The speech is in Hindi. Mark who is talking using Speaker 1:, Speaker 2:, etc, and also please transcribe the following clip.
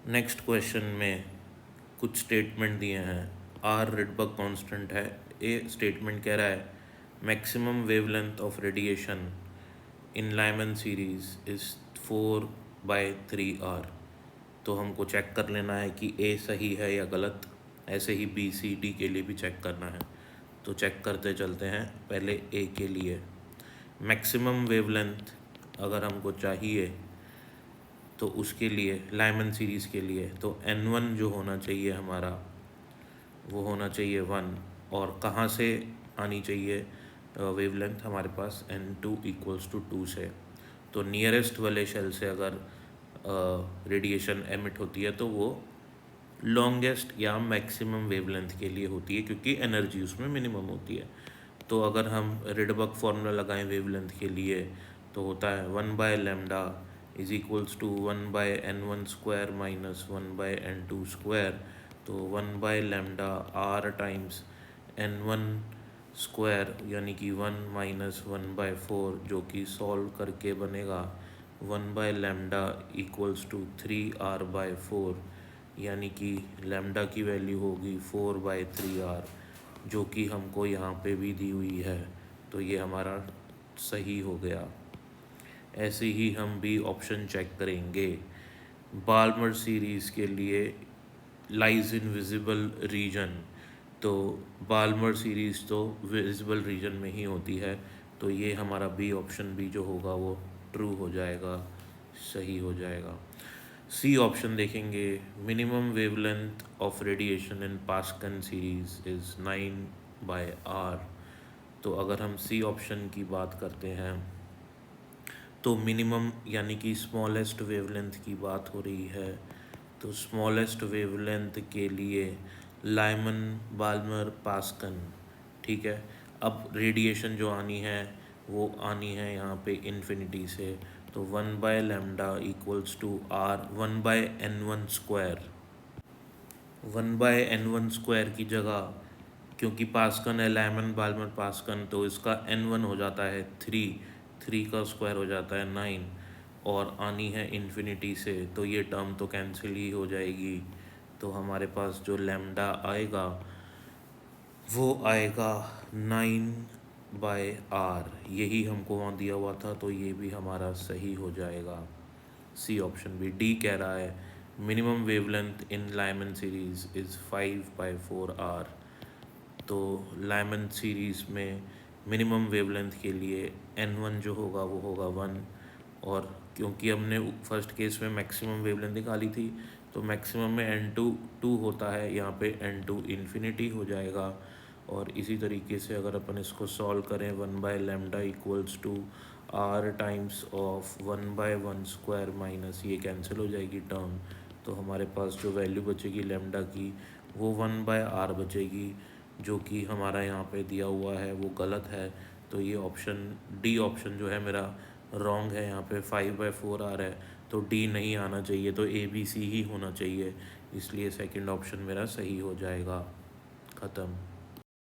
Speaker 1: नेक्स्ट क्वेश्चन में कुछ स्टेटमेंट दिए हैं। आर रिडबर्ग कांस्टेंट है। ए स्टेटमेंट कह रहा है maximum wavelength of radiation in Lyman series is 4/3 R। तो हमको चेक कर लेना है कि ए सही है या गलत। ऐसे ही बी सी डी के लिए भी चेक करना है। तो चेक करते चलते हैं। पहले ए के लिए मैक्सिमम वेवलेंथ अगर हमको चाहिए तो उसके लिए लाइमन सीरीज़ के लिए तो N1 जो होना चाहिए हमारा वो होना चाहिए 1। और कहाँ से आनी चाहिए वेवलेंथ हमारे पास N2 = 2 से। तो नियरेस्ट वाले शेल से अगर रेडिएशन एमिट होती है तो वो लॉन्गेस्ट या मैक्सिमम वेवलेंथ के लिए होती है, क्योंकि एनर्जी उसमें मिनिमम होती है। तो अगर हम रिडबर्ग फार्मूला लगाएं वेवलेंथ के लिए तो होता है 1/λ = 1/n1² - 1/n2²। तो 1/λ r टाइम्स n1² यानी कि 1 - 1/4, जो कि सॉल्व करके बनेगा 1/λ = 3r/4, यानी कि लैम्डा की वैल्यू होगी 4/3r, जो कि हमको यहाँ पे भी दी हुई है। तो ये हमारा सही हो गया। ऐसे ही हम भी ऑप्शन चेक करेंगे। बाल्मर सीरीज़ के लिए लाइज इन विजिबल रीजन, तो बाल्मर सीरीज़ तो विजिबल रीजन में ही होती है। तो ये हमारा बी ऑप्शन भी जो होगा वो ट्रू हो जाएगा, सही हो जाएगा। सी ऑप्शन देखेंगे। Minimum wavelength of radiation in Paschen series is 9/R। तो अगर हम सी ऑप्शन की बात करते हैं तो मिनिमम यानी कि स्मॉलेस्ट वेवलेंथ की बात हो रही है। तो स्मॉलेस्ट वेवलेंथ के लिए लाइमन, बाल्मर, पास्कन, ठीक है। अब रेडिएशन जो आनी है वो आनी है यहाँ पे इन्फिनिटी से। तो 1/λ = R 1/n1²। 1/n1² की जगह, क्योंकि पास्कन है लाइमन, बाल्मर, पास्कन, तो इसका n1 हो जाता है 3 का स्क्वायर हो जाता है 9, और आनी है इन्फिनिटी से, तो ये टर्म तो कैंसिल ही हो जाएगी। तो हमारे पास जो लैम्डा आएगा वो आएगा 9/R। यही हमको वहाँ दिया हुआ था, तो ये भी हमारा सही हो जाएगा। सी ऑप्शन भी। डी कह रहा है minimum wavelength in Lyman series is 5/4R। तो लाइमन सीरीज़ में मिनिमम वेवलेंथ के लिए N1 जो होगा वो होगा 1, और क्योंकि हमने फर्स्ट केस में मैक्सिमम वेवलेंथ निकाली थी तो मैक्सिमम में N2 2 होता है, यहाँ पे N2 इन्फिनिटी हो जाएगा। और इसी तरीके से अगर अपन इसको सॉल्व करें 1/λ = R टाइम्स ऑफ 1/1² माइनस ये कैंसिल हो जाएगी टर्म। तो हमारे पास जो वैल्यू बचेगी लैम्डा की वो 1/R बचेगी, जो कि हमारा यहाँ पे दिया हुआ है वो गलत है। तो ये ऑप्शन डी ऑप्शन जो है मेरा रॉन्ग है। यहाँ पे 5/4R है, तो डी नहीं आना चाहिए, तो ए बी सी ही होना चाहिए। इसलिए सेकंड ऑप्शन मेरा सही हो जाएगा। ख़त्म।